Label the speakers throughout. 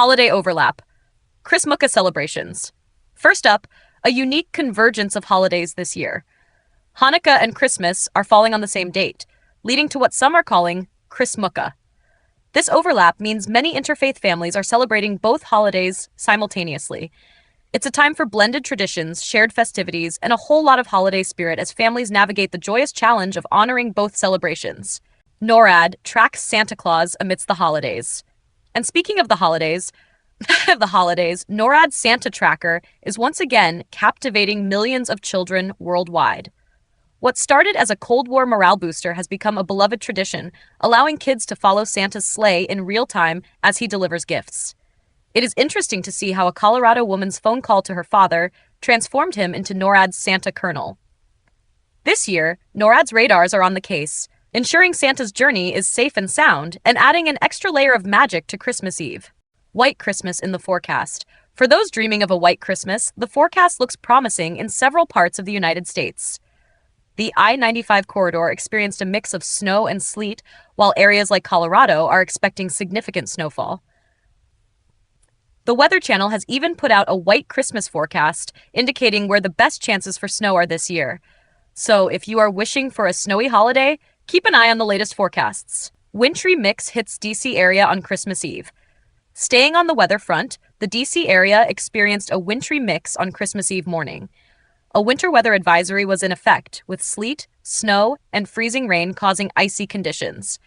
Speaker 1: Holiday overlap. Chrismukkah celebrations. First up, a unique convergence of holidays this year. Hanukkah and Christmas are falling on the same date, leading to what some are calling Chrismukkah. This overlap means many interfaith families are celebrating both holidays simultaneously. It's a time for blended traditions, shared festivities, and a whole lot of holiday spirit as families navigate the joyous challenge of honoring both celebrations. NORAD tracks Santa Claus amidst the holidays. And speaking of the holidays, NORAD's Santa Tracker is once again captivating millions of children worldwide. What started as a Cold War morale booster has become a beloved tradition, allowing kids to follow Santa's sleigh in real time as he delivers gifts. It is interesting to see how a Colorado woman's phone call to her father transformed him into NORAD's Santa Colonel. This year, NORAD's radars are on the case, ensuring Santa's journey is safe and sound, and adding an extra layer of magic to Christmas Eve. White Christmas in the forecast. For those dreaming of a white Christmas, the forecast looks promising in several parts of the United States. The I-95 corridor experienced a mix of snow and sleet, while areas like Colorado are expecting significant snowfall. The Weather Channel has even put out a white Christmas forecast, indicating where the best chances for snow are this year. So if you are wishing for a snowy holiday, keep an eye on the latest forecasts. Wintry mix hits DC area on Christmas Eve. Staying on the weather front, the DC area experienced a wintry mix on Christmas Eve morning. A winter weather advisory was in effect, with sleet, snow, and freezing rain causing icy conditions.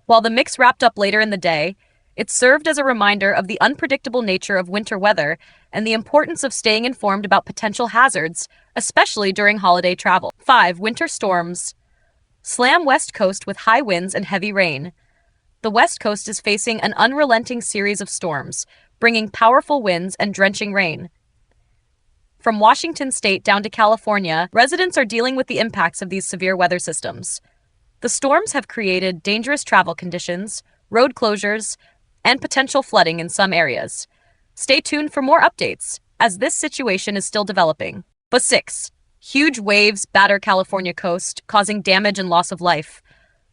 Speaker 1: While the mix wrapped up later in the day, it served as a reminder of the unpredictable nature of winter weather and the importance of staying informed about potential hazards, especially during holiday travel. 5. Winter storms. Slam West Coast with high winds and heavy rain. The West Coast is facing an unrelenting series of storms, bringing powerful winds and drenching rain. From Washington state down to California, residents are dealing with the impacts of these severe weather systems. The storms have created dangerous travel conditions, road closures, and potential flooding in some areas. Stay tuned for more updates, as this situation is still developing. But 6. Huge waves batter California coast, causing damage and loss of life.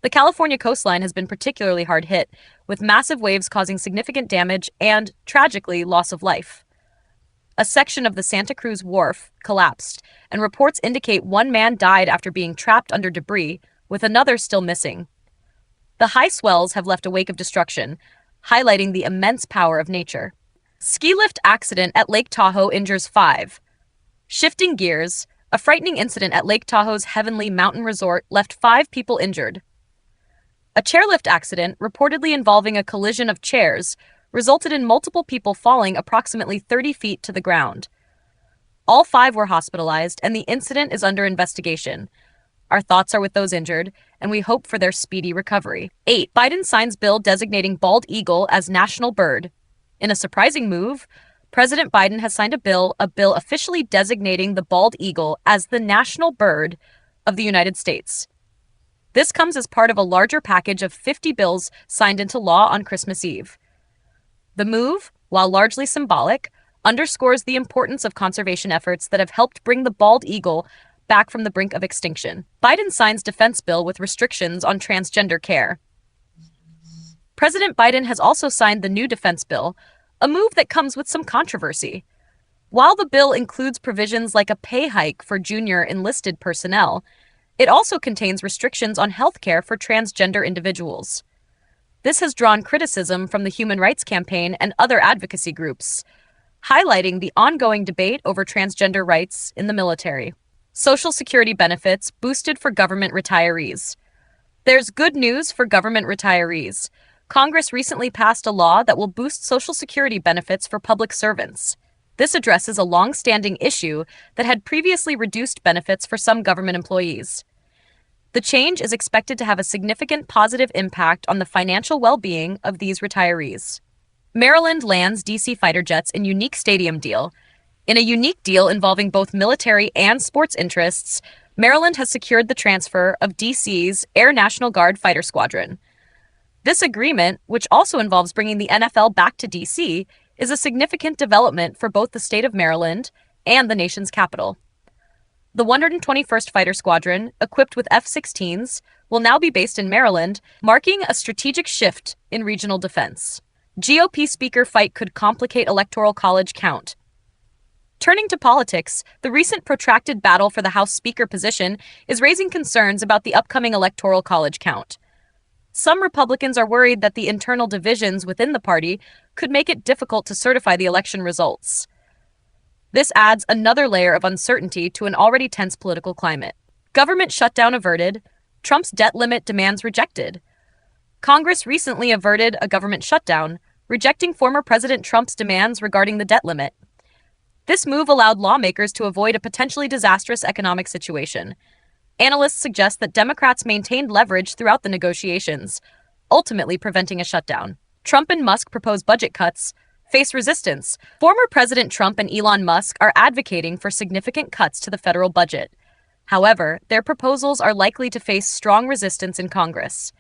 Speaker 1: The California coastline has been particularly hard hit, with massive waves causing significant damage and, tragically, loss of life. A section of the Santa Cruz Wharf collapsed, and reports indicate one man died after being trapped under debris, with another still missing. The high swells have left a wake of destruction, highlighting the immense power of nature. Ski lift accident at Lake Tahoe injures 5. Shifting gears, a frightening incident at Lake Tahoe's Heavenly Mountain Resort left 5 people injured. A chairlift accident, reportedly involving a collision of chairs, resulted in multiple people falling approximately 30 feet to the ground. All 5 were hospitalized, and the incident is under investigation. Our thoughts are with those injured, and we hope for their speedy recovery. 8. Biden signs bill designating bald eagle as national bird. In a surprising move, President Biden has signed a bill officially designating the bald eagle as the national bird of the United States. This comes as part of a larger package of 50 bills signed into law on Christmas Eve. The move, while largely symbolic, underscores the importance of conservation efforts that have helped bring the bald eagle back from the brink of extinction. Biden signs defense bill with restrictions on transgender care. President Biden has also signed the new defense bill, a move that comes with some controversy. While the bill includes provisions like a pay hike for junior enlisted personnel, it also contains restrictions on health care for transgender individuals. This has drawn criticism from the Human Rights Campaign and other advocacy groups, highlighting the ongoing debate over transgender rights in the military. Social Security benefits boosted for government retirees. There's good news for government retirees. Congress recently passed a law that will boost Social Security benefits for public servants. This addresses a long-standing issue that had previously reduced benefits for some government employees. The change is expected to have a significant positive impact on the financial well-being of these retirees. Maryland lands DC fighter jets in unique stadium deal. In a unique deal involving both military and sports interests, Maryland has secured the transfer of DC's Air National Guard fighter squadron. This agreement, which also involves bringing the NFL back to DC, is a significant development for both the state of Maryland and the nation's capital. The 121st Fighter Squadron, equipped with F-16s, will now be based in Maryland, marking a strategic shift in regional defense. GOP Speaker Fight could complicate Electoral College count. Turning to politics, the recent protracted battle for the House Speaker position is raising concerns about the upcoming Electoral College count. Some Republicans are worried that the internal divisions within the party could make it difficult to certify the election results. This adds another layer of uncertainty to an already tense political climate. Government shutdown averted, Trump's debt limit demands rejected. Congress recently averted a government shutdown, rejecting former President Trump's demands regarding the debt limit. This move allowed lawmakers to avoid a potentially disastrous economic situation. Analysts suggest that Democrats maintained leverage throughout the negotiations, ultimately preventing a shutdown. Trump and Musk propose budget cuts, face resistance. Former President Trump and Elon Musk are advocating for significant cuts to the federal budget. However, their proposals are likely to face strong resistance in Congress.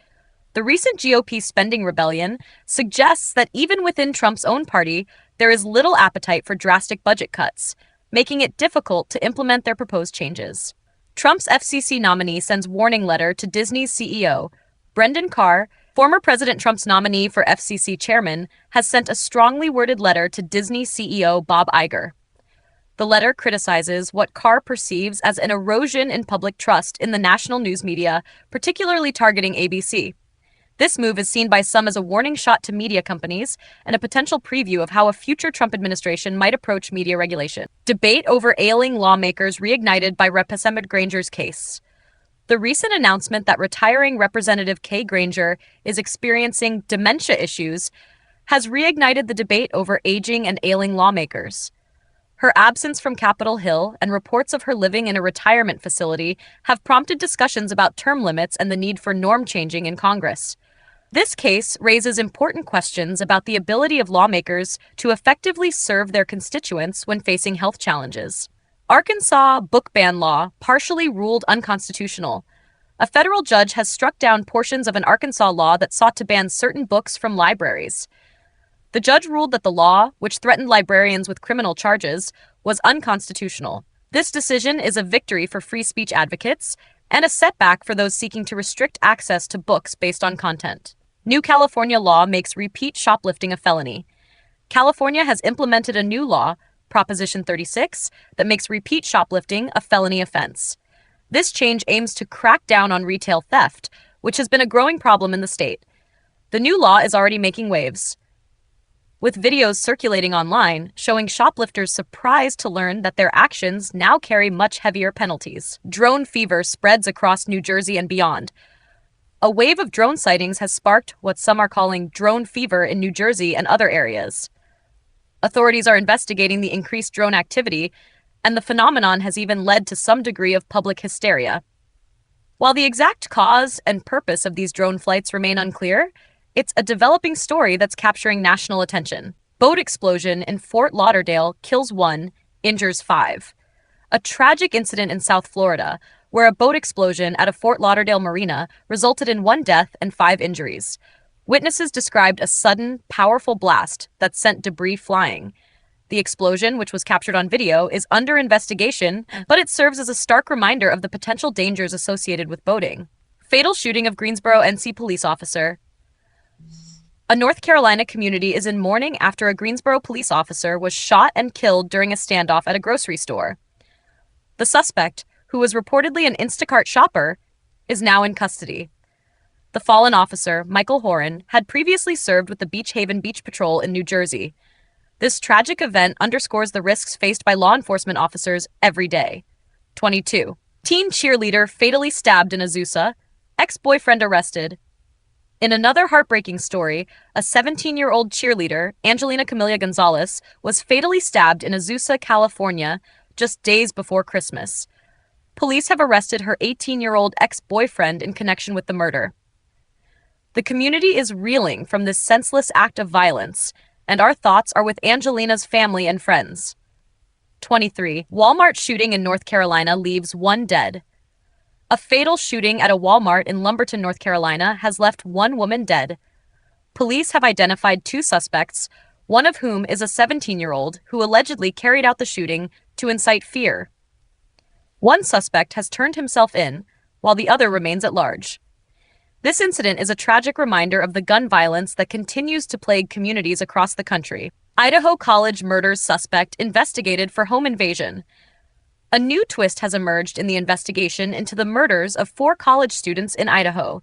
Speaker 1: The recent GOP spending rebellion suggests that even within Trump's own party, there is little appetite for drastic budget cuts, making it difficult to implement their proposed changes. Trump's FCC nominee sends warning letter to Disney's CEO. Brendan Carr, former President Trump's nominee for FCC chairman, has sent a strongly worded letter to Disney CEO Bob Iger. The letter criticizes what Carr perceives as an erosion in public trust in the national news media, particularly targeting ABC. This move is seen by some as a warning shot to media companies and a potential preview of how a future Trump administration might approach media regulation. Debate over ailing lawmakers reignited by Representative Granger's case. The recent announcement that retiring Representative Kay Granger is experiencing dementia issues has reignited the debate over aging and ailing lawmakers. Her absence from Capitol Hill and reports of her living in a retirement facility have prompted discussions about term limits and the need for norm changing in Congress. This case raises important questions about the ability of lawmakers to effectively serve their constituents when facing health challenges. Arkansas book ban law partially ruled unconstitutional. A federal judge has struck down portions of an Arkansas law that sought to ban certain books from libraries. The judge ruled that the law, which threatened librarians with criminal charges, was unconstitutional. This decision is a victory for free speech advocates and a setback for those seeking to restrict access to books based on content. New California law makes repeat shoplifting a felony. California has implemented a new law, Proposition 36, that makes repeat shoplifting a felony offense. This change aims to crack down on retail theft, which has been a growing problem in the state. The new law is already making waves, with videos circulating online showing shoplifters surprised to learn that their actions now carry much heavier penalties. Drone fever spreads across New Jersey and beyond. A wave of drone sightings has sparked what some are calling drone fever in New Jersey and other areas. Authorities are investigating the increased drone activity, and the phenomenon has even led to some degree of public hysteria. While the exact cause and purpose of these drone flights remain unclear, it's a developing story that's capturing national attention. Boat explosion in Fort Lauderdale kills 1, injures 5. A tragic incident in South Florida, where a boat explosion at a Fort Lauderdale marina resulted in 1 death and 5 injuries. Witnesses described a sudden, powerful blast that sent debris flying. The explosion, which was captured on video, is under investigation, but it serves as a stark reminder of the potential dangers associated with boating. Fatal shooting of Greensboro NC police officer. A North Carolina community is in mourning after a Greensboro police officer was shot and killed during a standoff at a grocery store. The suspect, who was reportedly an Instacart shopper, is now in custody. The fallen officer, Michael Horan, had previously served with the Beach Haven Beach Patrol in New Jersey. This tragic event underscores the risks faced by law enforcement officers every day. 22. Teen cheerleader fatally stabbed in Azusa. Ex-boyfriend arrested. In another heartbreaking story, a 17-year-old cheerleader, Angelina Camilla Gonzalez, was fatally stabbed in Azusa, California, just days before Christmas. Police have arrested her 18-year-old ex-boyfriend in connection with the murder. The community is reeling from this senseless act of violence, and our thoughts are with Angelina's family and friends. 23. Walmart shooting in North Carolina leaves 1 dead. A fatal shooting at a Walmart in Lumberton, North Carolina, has left 1 woman dead. Police have identified 2 suspects, one of whom is a 17-year-old who allegedly carried out the shooting to incite fear. One suspect has turned himself in, while the other remains at large. This incident is a tragic reminder of the gun violence that continues to plague communities across the country. Idaho college murders suspect investigated for home invasion. A new twist has emerged in the investigation into the murders of 4 college students in Idaho.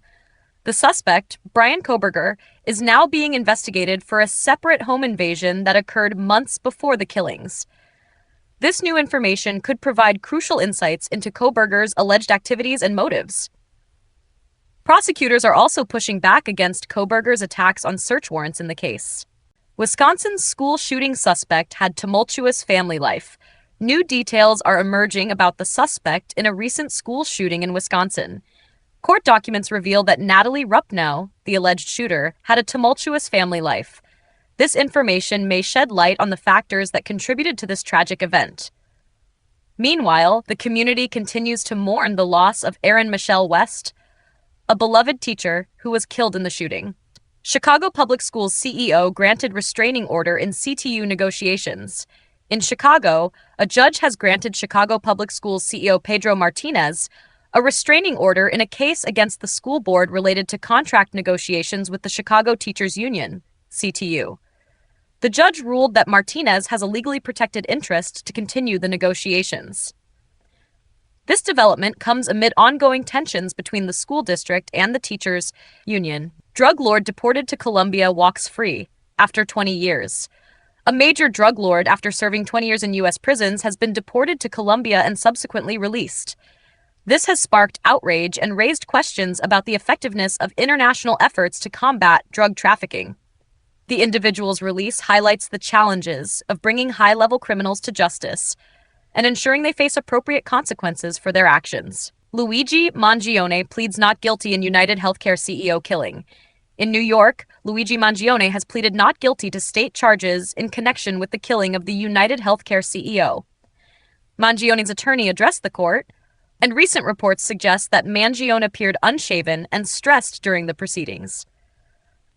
Speaker 1: The suspect, Brian Koberger, is now being investigated for a separate home invasion that occurred months before the killings. This new information could provide crucial insights into Koberger's alleged activities and motives. Prosecutors are also pushing back against Koberger's attacks on search warrants in the case. Wisconsin's school shooting suspect had tumultuous family life. New details are emerging about the suspect in a recent school shooting in Wisconsin. Court documents reveal that Natalie Rupnow, the alleged shooter, had a tumultuous family life. This information may shed light on the factors that contributed to this tragic event. Meanwhile, the community continues to mourn the loss of Erin Michelle West, a beloved teacher who was killed in the shooting. Chicago Public Schools CEO granted restraining order in CTU negotiations. In Chicago, a judge has granted Chicago Public Schools CEO Pedro Martinez a restraining order in a case against the school board related to contract negotiations with the Chicago Teachers Union, CTU. The judge ruled that Martinez has a legally protected interest to continue the negotiations. This development comes amid ongoing tensions between the school district and the teachers' union. Drug lord deported to Colombia walks free after 20 years. A major drug lord, after serving 20 years in U.S. prisons, has been deported to Colombia and subsequently released. This has sparked outrage and raised questions about the effectiveness of international efforts to combat drug trafficking. The individual's release highlights the challenges of bringing high-level criminals to justice and ensuring they face appropriate consequences for their actions. Luigi Mangione pleads not guilty in United Healthcare CEO killing. In New York, Luigi Mangione has pleaded not guilty to state charges in connection with the killing of the United Healthcare CEO. Mangione's attorney addressed the court, and recent reports suggest that Mangione appeared unshaven and stressed during the proceedings.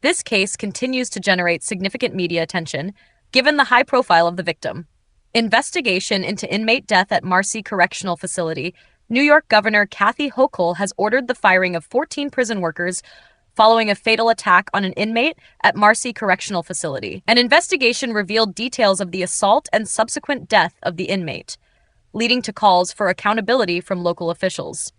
Speaker 1: This case continues to generate significant media attention, given the high profile of the victim. Investigation into inmate death at Marcy Correctional Facility. New York Governor Kathy Hochul has ordered the firing of 14 prison workers following a fatal attack on an inmate at Marcy Correctional Facility. An investigation revealed details of the assault and subsequent death of the inmate, leading to calls for accountability from local officials.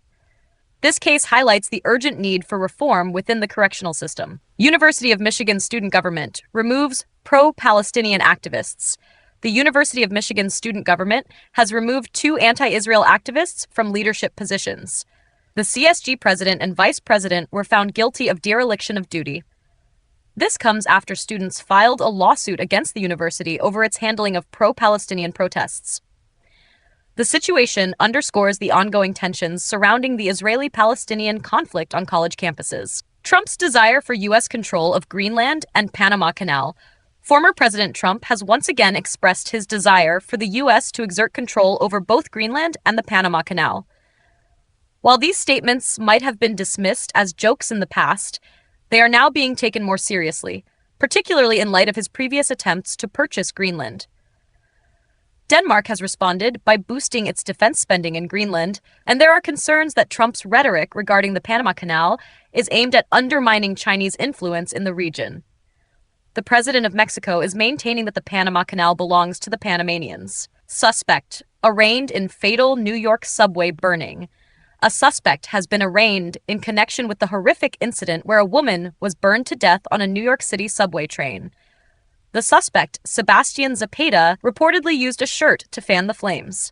Speaker 1: This case highlights the urgent need for reform within the correctional system. University of Michigan student government removes pro-Palestinian activists. The University of Michigan student government has removed 2 anti-Israel activists from leadership positions. The CSG president and vice president were found guilty of dereliction of duty. This comes after students filed a lawsuit against the university over its handling of pro-Palestinian protests. The situation underscores the ongoing tensions surrounding the Israeli-Palestinian conflict on college campuses. Trump's desire for U.S. control of Greenland and Panama Canal. Former President Trump has once again expressed his desire for the U.S. to exert control over both Greenland and the Panama Canal. While these statements might have been dismissed as jokes in the past, they are now being taken more seriously, particularly in light of his previous attempts to purchase Greenland. Denmark has responded by boosting its defense spending in Greenland, and there are concerns that Trump's rhetoric regarding the Panama Canal is aimed at undermining Chinese influence in the region. The president of Mexico is maintaining that the Panama Canal belongs to the Panamanians. Suspect arraigned in fatal New York subway burning. A suspect has been arraigned in connection with the horrific incident where a woman was burned to death on a New York City subway train. The suspect, Sebastian Zapata, reportedly used a shirt to fan the flames.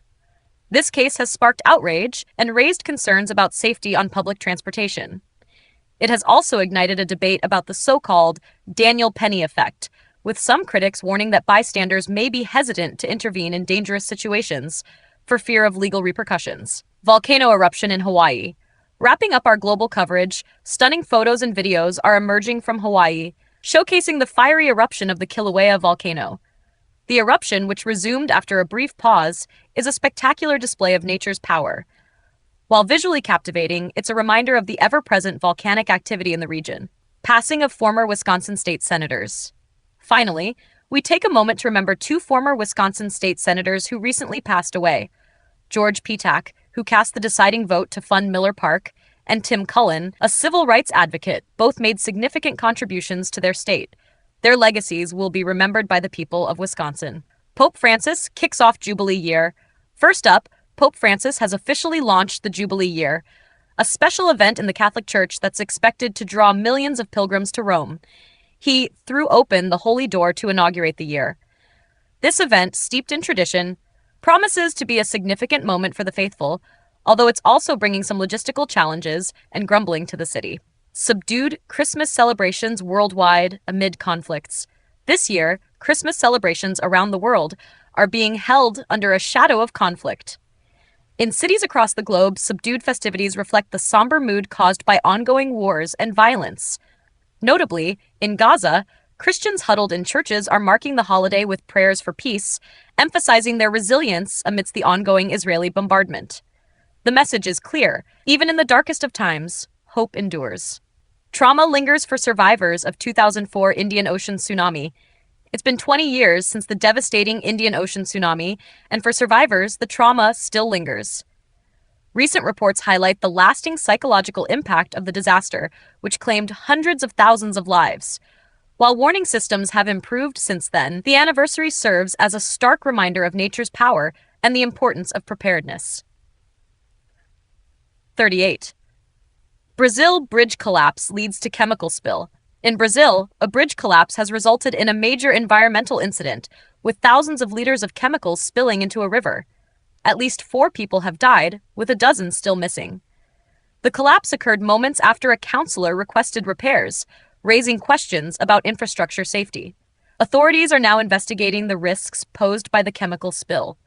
Speaker 1: This case has sparked outrage and raised concerns about safety on public transportation. It has also ignited a debate about the so-called Daniel Penny effect, with some critics warning that bystanders may be hesitant to intervene in dangerous situations for fear of legal repercussions. Volcano eruption in Hawaii. Wrapping up our global coverage, stunning photos and videos are emerging from Hawaii, showcasing the fiery eruption of the Kilauea volcano. The eruption, which resumed after a brief pause, is a spectacular display of nature's power. While visually captivating, it's a reminder of the ever-present volcanic activity in the region. Passing of former Wisconsin state senators. Finally, we take a moment to remember 2 former Wisconsin state senators who recently passed away. George Petak, who cast the deciding vote to fund Miller Park, and Tim Cullen, a civil rights advocate, both made significant contributions to their state. Their legacies will be remembered by the people of Wisconsin. Pope Francis kicks off Jubilee Year. First up, Pope Francis has officially launched the Jubilee Year, a special event in the Catholic Church that's expected to draw millions of pilgrims to Rome. He threw open the holy door to inaugurate the year. This event, steeped in tradition, promises to be a significant moment for the faithful, although it's also bringing some logistical challenges and grumbling to the city. Subdued Christmas celebrations worldwide amid conflicts. This year, Christmas celebrations around the world are being held under a shadow of conflict. In cities across the globe, subdued festivities reflect the somber mood caused by ongoing wars and violence. Notably, in Gaza, Christians huddled in churches are marking the holiday with prayers for peace, emphasizing their resilience amidst the ongoing Israeli bombardment. The message is clear. Even in the darkest of times, hope endures. Trauma lingers for survivors of 2004 Indian Ocean tsunami. It's been 20 years since the devastating Indian Ocean tsunami, and for survivors, the trauma still lingers. Recent reports highlight the lasting psychological impact of the disaster, which claimed hundreds of thousands of lives. While warning systems have improved since then, the anniversary serves as a stark reminder of nature's power and the importance of preparedness. 38. Brazil bridge collapse leads to chemical spill. In Brazil, a bridge collapse has resulted in a major environmental incident, with thousands of liters of chemicals spilling into a river. At least 4 people have died, with a dozen still missing. The collapse occurred moments after a counselor requested repairs, raising questions about infrastructure safety. Authorities are now investigating the risks posed by the chemical spill.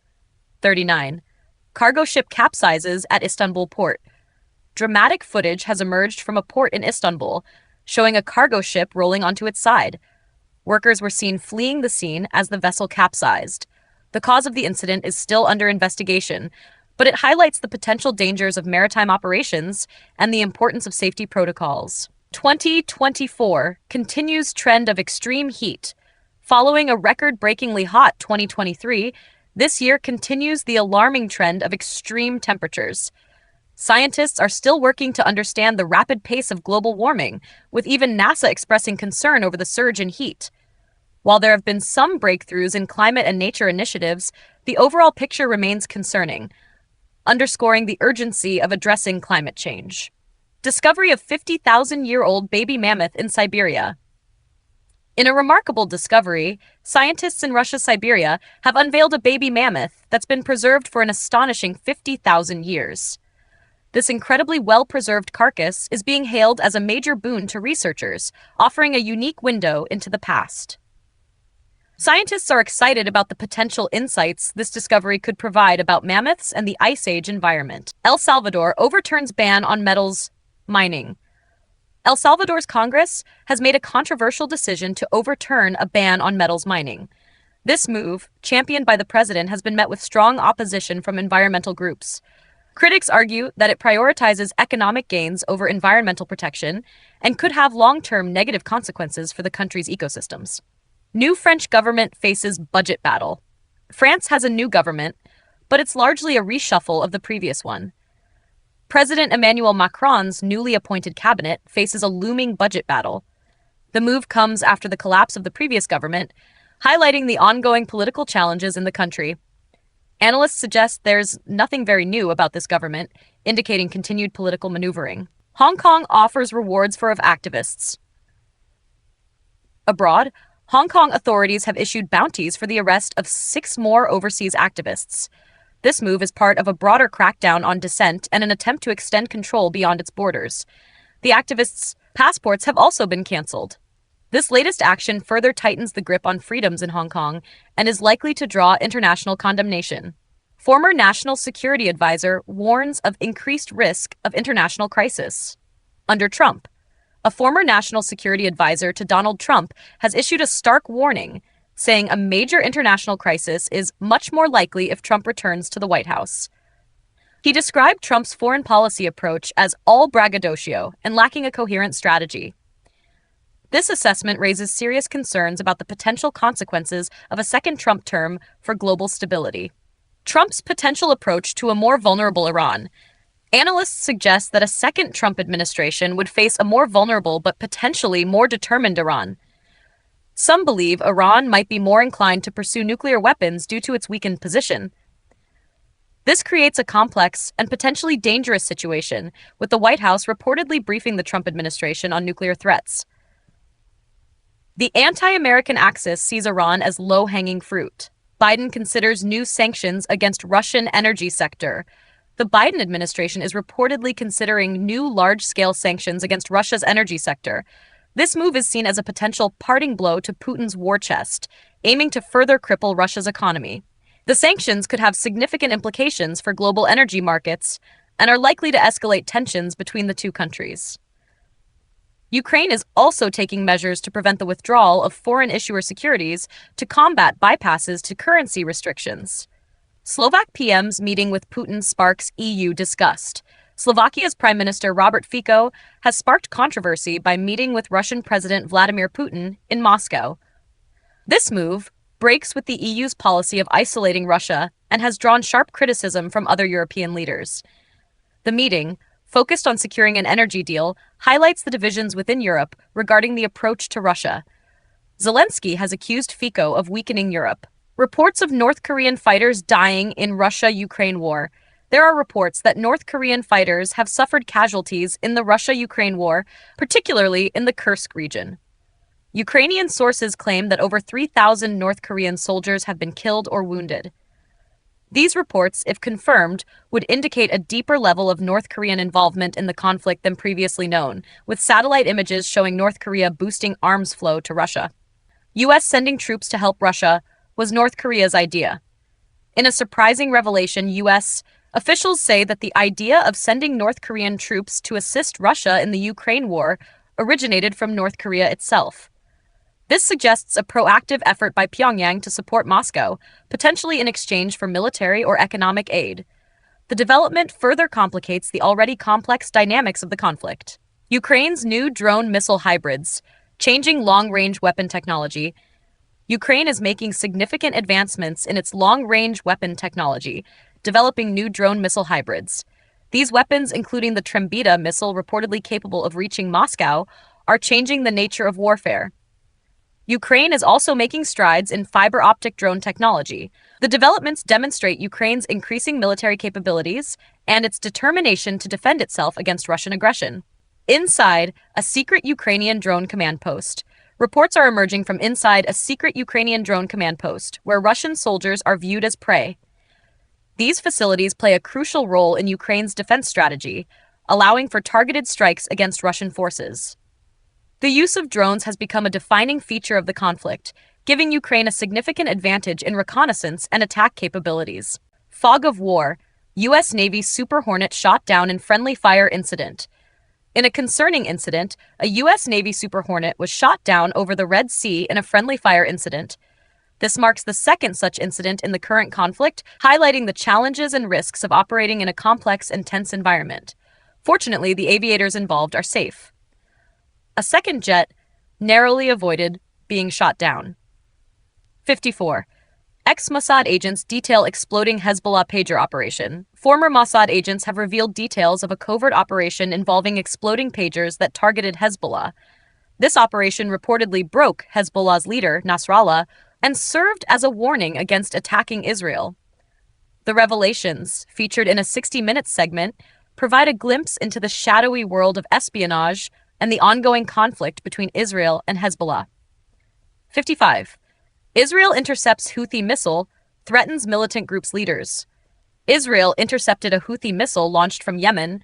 Speaker 1: 39. Cargo ship capsizes at Istanbul port. Dramatic footage has emerged from a port in Istanbul, showing a cargo ship rolling onto its side. Workers were seen fleeing the scene as the vessel capsized. The cause of the incident is still under investigation, but it highlights the potential dangers of maritime operations and the importance of safety protocols. 2024 continues trend of extreme heat. Following a record-breakingly hot 2023, this year continues the alarming trend of extreme temperatures. Scientists are still working to understand the rapid pace of global warming, with even NASA expressing concern over the surge in heat. While there have been some breakthroughs in climate and nature initiatives, the overall picture remains concerning, underscoring the urgency of addressing climate change. Discovery of 50,000-year-old baby mammoth in Siberia. In a remarkable discovery, scientists in Russia's Siberia have unveiled a baby mammoth that's been preserved for an astonishing 50,000 years. This incredibly well-preserved carcass is being hailed as a major boon to researchers, offering a unique window into the past. Scientists are excited about the potential insights this discovery could provide about mammoths and the Ice Age environment. El Salvador overturns ban on metals mining. El Salvador's Congress has made a controversial decision to overturn a ban on metals mining. This move, championed by the president, has been met with strong opposition from environmental groups. Critics argue that it prioritizes economic gains over environmental protection and could have long-term negative consequences for the country's ecosystems. New French government faces budget battle. France has a new government, but it's largely a reshuffle of the previous one. President Emmanuel Macron's newly appointed cabinet faces a looming budget battle. The move comes after the collapse of the previous government, highlighting the ongoing political challenges in the country. Analysts suggest there's nothing very new about this government, indicating continued political maneuvering. Hong Kong offers rewards for activists. Abroad, Hong Kong authorities have issued bounties for the arrest of 6 more overseas activists. This move is part of a broader crackdown on dissent and an attempt to extend control beyond its borders. The activists' passports have also been canceled. This latest action further tightens the grip on freedoms in Hong Kong and is likely to draw international condemnation. Former National Security Advisor warns of increased risk of international crisis. Under Trump, a former National Security Advisor to Donald Trump has issued a stark warning, saying a major international crisis is much more likely if Trump returns to the White House. He described Trump's foreign policy approach as all braggadocio and lacking a coherent strategy. This assessment raises serious concerns about the potential consequences of a second Trump term for global stability. Trump's potential approach to a more vulnerable Iran. Analysts suggest that a second Trump administration would face a more vulnerable but potentially more determined Iran. Some believe Iran might be more inclined to pursue nuclear weapons due to its weakened position. This creates a complex and potentially dangerous situation, with the White House reportedly briefing the Trump administration on nuclear threats. The anti-American axis sees Iran as low-hanging fruit. Biden considers new sanctions against Russian energy sector. The Biden administration is reportedly considering new large-scale sanctions against Russia's energy sector. This move is seen as a potential parting blow to Putin's war chest, aiming to further cripple Russia's economy. The sanctions could have significant implications for global energy markets and are likely to escalate tensions between the two countries. Ukraine is also taking measures to prevent the withdrawal of foreign issuer securities to combat bypasses to currency restrictions. Slovak PM's meeting with Putin sparks EU disgust. Slovakia's Prime Minister Robert Fico has sparked controversy by meeting with Russian President Vladimir Putin in Moscow. This move breaks with the EU's policy of isolating Russia and has drawn sharp criticism from other European leaders. The meeting, focused on securing an energy deal, highlights the divisions within Europe regarding the approach to Russia. Zelensky has accused Fico of weakening Europe. Reports of North Korean fighters dying in Russia-Ukraine war. There are reports that North Korean fighters have suffered casualties in the Russia-Ukraine war, particularly in the Kursk region. Ukrainian sources claim that over 3,000 North Korean soldiers have been killed or wounded. These reports, if confirmed, would indicate a deeper level of North Korean involvement in the conflict than previously known, with satellite images showing North Korea boosting arms flow to Russia. U.S. sending troops to help Russia was North Korea's idea. In a surprising revelation, U.S. officials say that the idea of sending North Korean troops to assist Russia in the Ukraine war originated from North Korea itself. This suggests a proactive effort by Pyongyang to support Moscow, potentially in exchange for military or economic aid. The development further complicates the already complex dynamics of the conflict. Ukraine's new drone missile hybrids, changing long-range weapon technology. Ukraine is making significant advancements in its long-range weapon technology, developing new drone missile hybrids. These weapons, including the Trembita missile reportedly capable of reaching Moscow, are changing the nature of warfare. Ukraine is also making strides in fiber optic drone technology. The developments demonstrate Ukraine's increasing military capabilities and its determination to defend itself against Russian aggression. Inside a secret Ukrainian drone command post. Reports are emerging from inside a secret Ukrainian drone command post, where Russian soldiers are viewed as prey. These facilities play a crucial role in Ukraine's defense strategy, allowing for targeted strikes against Russian forces. The use of drones has become a defining feature of the conflict, giving Ukraine a significant advantage in reconnaissance and attack capabilities. Fog of war. U.S. Navy Super Hornet shot down in friendly fire incident. In a concerning incident, a U.S. Navy Super Hornet was shot down over the Red Sea in a friendly fire incident. This marks the second such incident in the current conflict, highlighting the challenges and risks of operating in a complex and tense environment. Fortunately, the aviators involved are safe. A second jet narrowly avoided being shot down. 54. Ex-Mossad agents detail exploding Hezbollah pager operation. Former Mossad agents have revealed details of a covert operation involving exploding pagers that targeted Hezbollah. This operation reportedly broke Hezbollah's leader, Nasrallah, and served as a warning against attacking Israel. The revelations, featured in a 60 Minutes segment, provide a glimpse into the shadowy world of espionage and the ongoing conflict between Israel and Hezbollah. 55. Israel intercepts Houthi missile, threatens militant group's leaders. Israel intercepted a Houthi missile launched from Yemen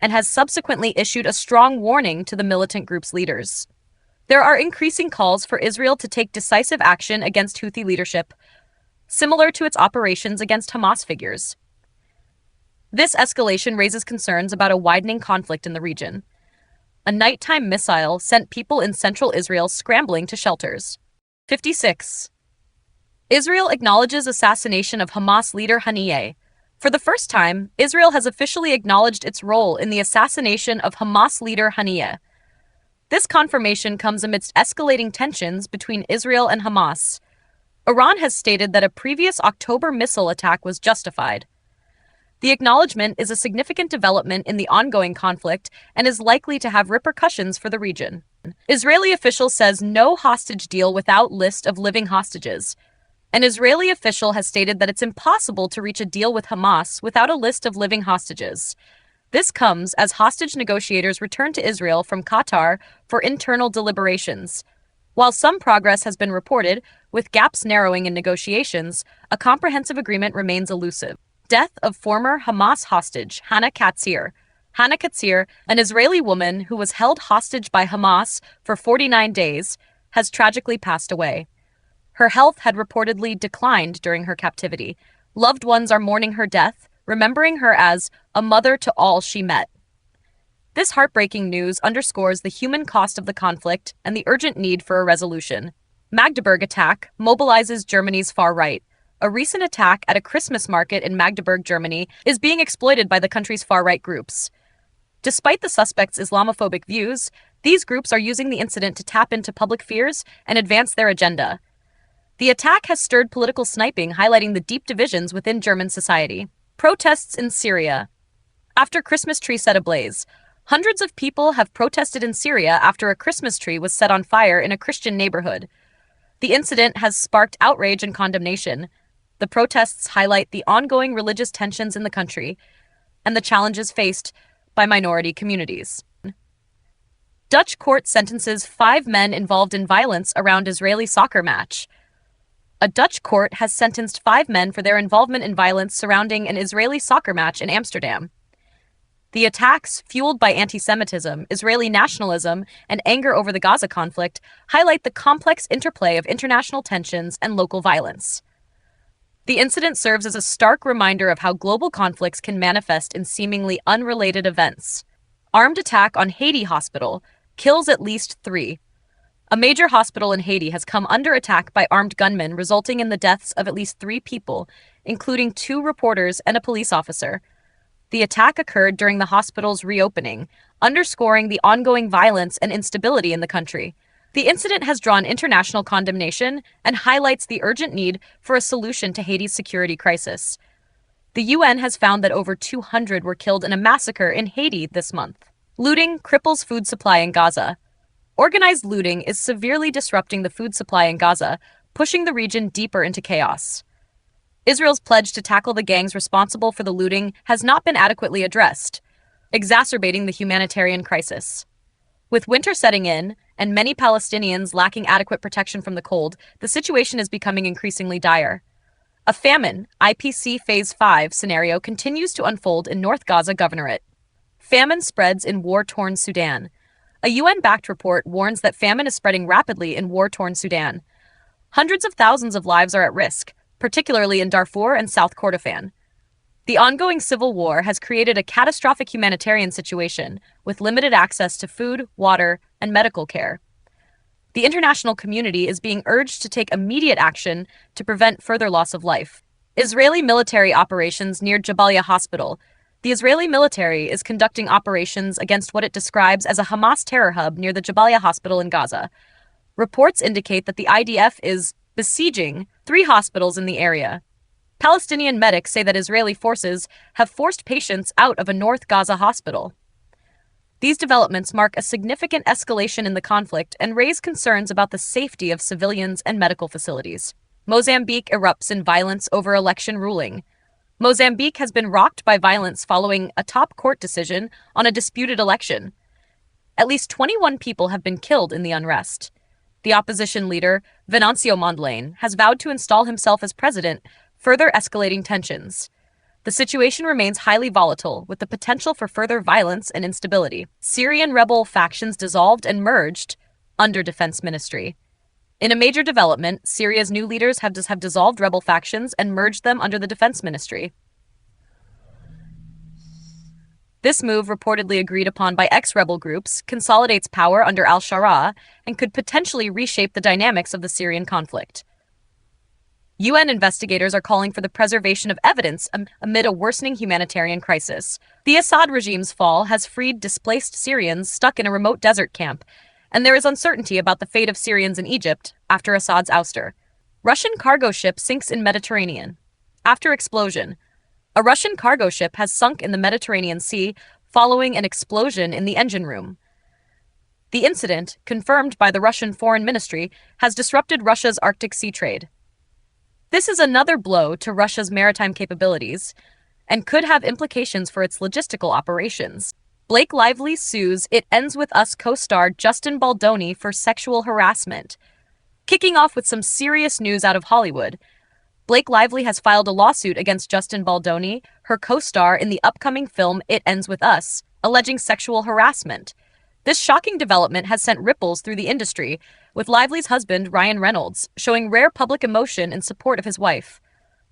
Speaker 1: and has subsequently issued a strong warning to the militant group's leaders. There are increasing calls for Israel to take decisive action against Houthi leadership, similar to its operations against Hamas figures. This escalation raises concerns about a widening conflict in the region. A nighttime missile sent people in central Israel scrambling to shelters. 56. Israel acknowledges assassination of Hamas leader Haniyeh. For the first time, Israel has officially acknowledged its role in the assassination of Hamas leader Haniyeh. This confirmation comes amidst escalating tensions between Israel and Hamas. Iran has stated that a previous October missile attack was justified. The acknowledgement is a significant development in the ongoing conflict and is likely to have repercussions for the region. Israeli official says no hostage deal without list of living hostages. An Israeli official has stated that it's impossible to reach a deal with Hamas without a list of living hostages. This comes as hostage negotiators return to Israel from Qatar for internal deliberations. While some progress has been reported, with gaps narrowing in negotiations, a comprehensive agreement remains elusive. Death of former Hamas hostage Hannah Katzir. Hannah Katzir, an Israeli woman who was held hostage by Hamas for 49 days, has tragically passed away. Her health had reportedly declined during her captivity. Loved ones are mourning her death, remembering her as a mother to all she met. This heartbreaking news underscores the human cost of the conflict and the urgent need for a resolution. Magdeburg attack mobilizes Germany's far right. A recent attack at a Christmas market in Magdeburg, Germany, is being exploited by the country's far-right groups. Despite the suspects' Islamophobic views, these groups are using the incident to tap into public fears and advance their agenda. The attack has stirred political sniping, highlighting the deep divisions within German society. Protests in Syria. After Christmas tree set ablaze, hundreds of people have protested in Syria after a Christmas tree was set on fire in a Christian neighborhood. The incident has sparked outrage and condemnation. The protests highlight the ongoing religious tensions in the country and the challenges faced by minority communities. Dutch court sentences 5 men involved in violence around Israeli soccer match. A Dutch court has sentenced 5 men for their involvement in violence surrounding an Israeli soccer match in Amsterdam. The attacks, fueled by anti-Semitism, Israeli nationalism, and anger over the Gaza conflict, highlight the complex interplay of international tensions and local violence. The incident serves as a stark reminder of how global conflicts can manifest in seemingly unrelated events. Armed attack on Haiti hospital kills at least 3. A major hospital in Haiti has come under attack by armed gunmen, resulting in the deaths of at least 3 people, including 2 reporters and a police officer. The attack occurred during the hospital's reopening, underscoring the ongoing violence and instability in the country. The incident has drawn international condemnation and highlights the urgent need for a solution to Haiti's security crisis. The UN has found that over 200 were killed in a massacre in Haiti this month. Looting cripples food supply in Gaza. Organized looting is severely disrupting the food supply in Gaza, pushing the region deeper into chaos. Israel's pledge to tackle the gangs responsible for the looting has not been adequately addressed, exacerbating the humanitarian crisis. With winter setting in, and many Palestinians lacking adequate protection from the cold, the situation is becoming increasingly dire. A famine, IPC Phase 5 scenario continues to unfold in North Gaza Governorate. Famine spreads in war-torn Sudan. A UN-backed report warns that famine is spreading rapidly in war-torn Sudan. Hundreds of thousands of lives are at risk, particularly in Darfur and South Kordofan. The ongoing civil war has created a catastrophic humanitarian situation with limited access to food, water, and medical care. The international community is being urged to take immediate action to prevent further loss of life. Israeli military operations near Jabalia Hospital. The Israeli military is conducting operations against what it describes as a Hamas terror hub near the Jabalia Hospital in Gaza. Reports indicate that the IDF is besieging 3 hospitals in the area. Palestinian medics say that Israeli forces have forced patients out of a North Gaza hospital. These developments mark a significant escalation in the conflict and raise concerns about the safety of civilians and medical facilities. Mozambique erupts in violence over election ruling. Mozambique has been rocked by violence following a top court decision on a disputed election. At least 21 people have been killed in the unrest. The opposition leader, Venancio Mondlane, has vowed to install himself as president, further escalating tensions. The situation remains highly volatile, with the potential for further violence and instability. Syrian rebel factions dissolved and merged under Defense Ministry. In a major development, Syria's new leaders have dissolved rebel factions and merged them under the Defense Ministry. This move, reportedly agreed upon by ex-rebel groups, consolidates power under al-Shara and could potentially reshape the dynamics of the Syrian conflict. UN investigators are calling for the preservation of evidence amid a worsening humanitarian crisis. The Assad regime's fall has freed displaced Syrians stuck in a remote desert camp, and there is uncertainty about the fate of Syrians in Egypt after Assad's ouster. Russian cargo ship sinks in Mediterranean. After explosion. A Russian cargo ship has sunk in the Mediterranean Sea following an explosion in the engine room. The incident, confirmed by the Russian Foreign Ministry, has disrupted Russia's Arctic sea trade. This is another blow to Russia's maritime capabilities and could have implications for its logistical operations. Blake Lively sues It Ends With Us co-star Justin Baldoni for sexual harassment. Kicking off with some serious news out of Hollywood, Blake Lively has filed a lawsuit against Justin Baldoni, her co-star in the upcoming film It Ends With Us, alleging sexual harassment. This shocking development has sent ripples through the industry, with Lively's husband, Ryan Reynolds, showing rare public emotion in support of his wife.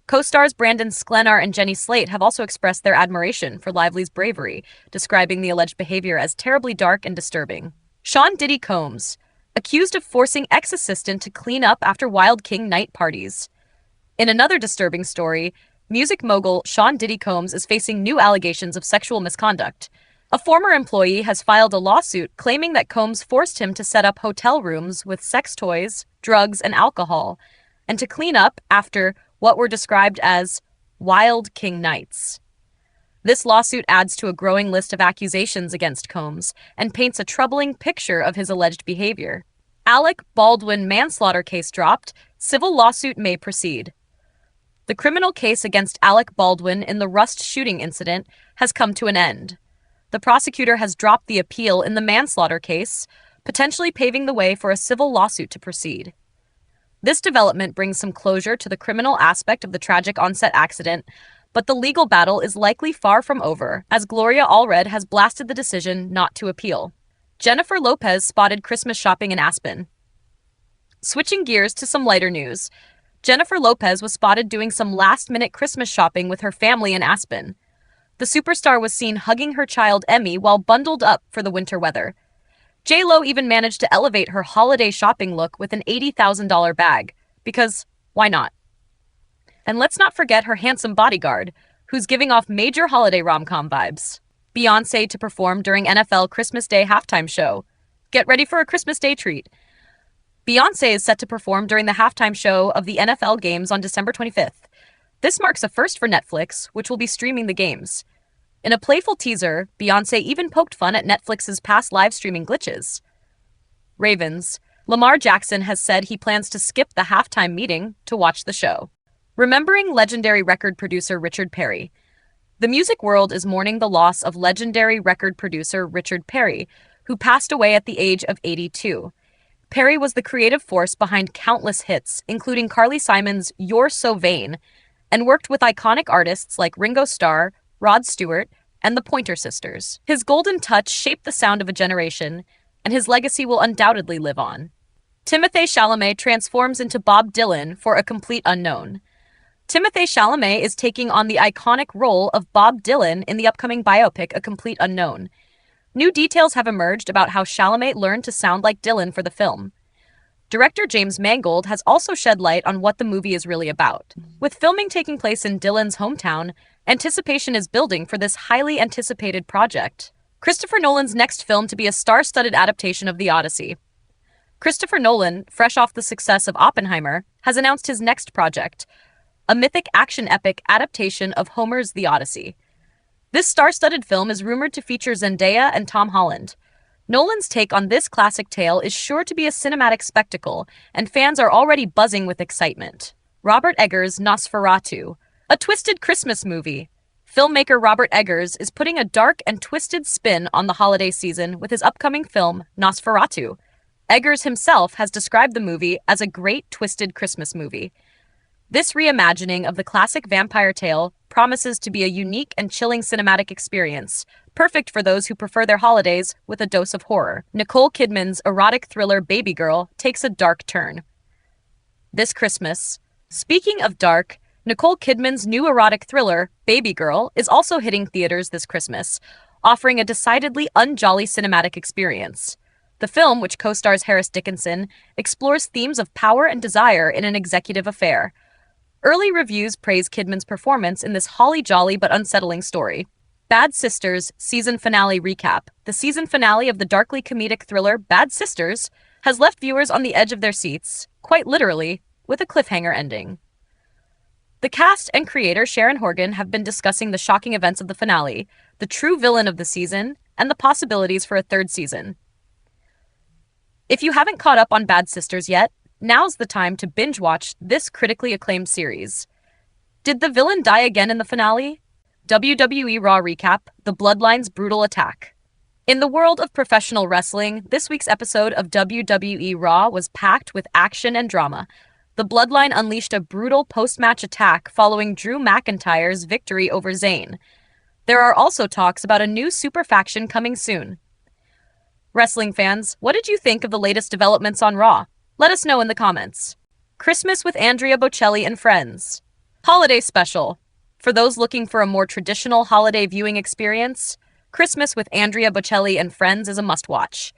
Speaker 1: Co-stars Brandon Sklenar and Jenny Slate have also expressed their admiration for Lively's bravery, describing the alleged behavior as terribly dark and disturbing. Sean Diddy Combs, accused of forcing ex-assistant to clean up after Wild King night parties. In another disturbing story, music mogul Sean Diddy Combs is facing new allegations of sexual misconduct. A former employee has filed a lawsuit claiming that Combs forced him to set up hotel rooms with sex toys, drugs, and alcohol, and to clean up after what were described as Wild King nights. This lawsuit adds to a growing list of accusations against Combs and paints a troubling picture of his alleged behavior. Alec Baldwin manslaughter case dropped, civil lawsuit may proceed. The criminal case against Alec Baldwin in the Rust shooting incident has come to an end. The prosecutor has dropped the appeal in the manslaughter case, potentially paving the way for a civil lawsuit to proceed. This development brings some closure to the criminal aspect of the tragic on-set accident, but the legal battle is likely far from over, as Gloria Allred has blasted the decision not to appeal. Jennifer Lopez spotted Christmas shopping in Aspen. Switching gears to some lighter news, Jennifer Lopez was spotted doing some last-minute Christmas shopping with her family in Aspen. The superstar was seen hugging her child Emmy while bundled up for the winter weather. J.Lo even managed to elevate her holiday shopping look with an $80,000 bag, because why not? And let's not forget her handsome bodyguard, who's giving off major holiday rom-com vibes. Beyoncé to perform during NFL Christmas Day halftime show. Get ready for a Christmas Day treat. Beyoncé is set to perform during the halftime show of the NFL games on December 25th. This marks a first for Netflix, which will be streaming the games. In a playful teaser, Beyoncé even poked fun at Netflix's past live streaming glitches. Ravens. Lamar Jackson has said he plans to skip the halftime meeting to watch the show. Remembering legendary record producer Richard Perry. The music world is mourning the loss of legendary record producer Richard Perry, who passed away at the age of 82. Perry was the creative force behind countless hits, including Carly Simon's You're So Vain, and worked with iconic artists like Ringo Starr, Rod Stewart, and the Pointer Sisters. His golden touch shaped the sound of a generation, and his legacy will undoubtedly live on. Timothée Chalamet transforms into Bob Dylan for A Complete Unknown. Timothée Chalamet is taking on the iconic role of Bob Dylan in the upcoming biopic A Complete Unknown. New details have emerged about how Chalamet learned to sound like Dylan for the film. Director James Mangold has also shed light on what the movie is really about. With filming taking place in Dylan's hometown, anticipation is building for this highly anticipated project. Christopher Nolan's next film to be a star-studded adaptation of The Odyssey. Christopher Nolan, fresh off the success of Oppenheimer, has announced his next project, a mythic action epic adaptation of Homer's The Odyssey. This star-studded film is rumored to feature Zendaya and Tom Holland. Nolan's take on this classic tale is sure to be a cinematic spectacle, and fans are already buzzing with excitement. Robert Eggers' Nosferatu, a twisted Christmas movie. Filmmaker Robert Eggers is putting a dark and twisted spin on the holiday season with his upcoming film, Nosferatu. Eggers himself has described the movie as a great twisted Christmas movie. This reimagining of the classic vampire tale promises to be a unique and chilling cinematic experience, perfect for those who prefer their holidays with a dose of horror. Nicole Kidman's erotic thriller Baby Girl takes a dark turn. This Christmas. Speaking of dark, Nicole Kidman's new erotic thriller, Baby Girl, is also hitting theaters this Christmas, offering a decidedly unjolly cinematic experience. The film, which co-stars Harris Dickinson, explores themes of power and desire in an executive affair. Early reviews praise Kidman's performance in this holly-jolly but unsettling story. Bad Sisters season finale recap. The season finale of the darkly comedic thriller Bad Sisters has left viewers on the edge of their seats, quite literally, with a cliffhanger ending. The cast and creator Sharon Horgan have been discussing the shocking events of the finale, the true villain of the season, and the possibilities for a third season. If you haven't caught up on Bad Sisters yet, now's the time to binge watch this critically acclaimed series. Did the villain die again in the finale? WWE Raw recap: The Bloodline's brutal attack. In the world of professional wrestling, this week's episode of WWE Raw was packed with action and drama. The Bloodline unleashed a brutal post-match attack following Drew McIntyre's victory over Zayn. There are also talks about a new super faction coming soon. Wrestling fans, what did you think of the latest developments on Raw? Let us know in the comments. Christmas with Andrea Bocelli and Friends. Holiday Special. For those looking for a more traditional holiday viewing experience, Christmas with Andrea Bocelli and Friends is a must-watch.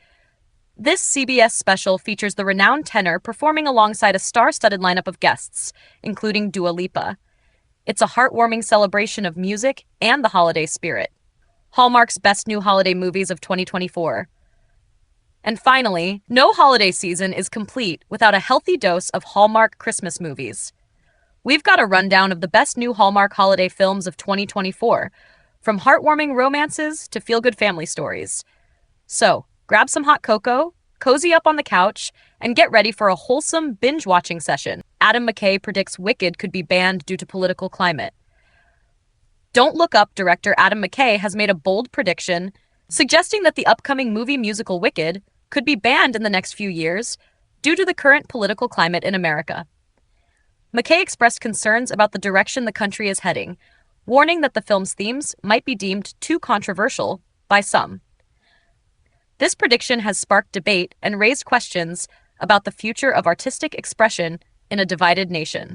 Speaker 1: This CBS special features the renowned tenor performing alongside a star-studded lineup of guests, including Dua Lipa. It's a heartwarming celebration of music and the holiday spirit. Hallmark's best new holiday movies of 2024. And finally, no holiday season is complete without a healthy dose of Hallmark Christmas movies. We've got a rundown of the best new Hallmark holiday films of 2024, from heartwarming romances to feel-good family stories. So, grab some hot cocoa, cozy up on the couch, and get ready for a wholesome binge-watching session. Adam McKay predicts Wicked could be banned due to political climate. Don't Look Up director Adam McKay has made a bold prediction, suggesting that the upcoming movie musical Wicked could be banned in the next few years due to the current political climate in America. McKay expressed concerns about the direction the country is heading, warning that the film's themes might be deemed too controversial by some. This prediction has sparked debate and raised questions about the future of artistic expression in a divided nation.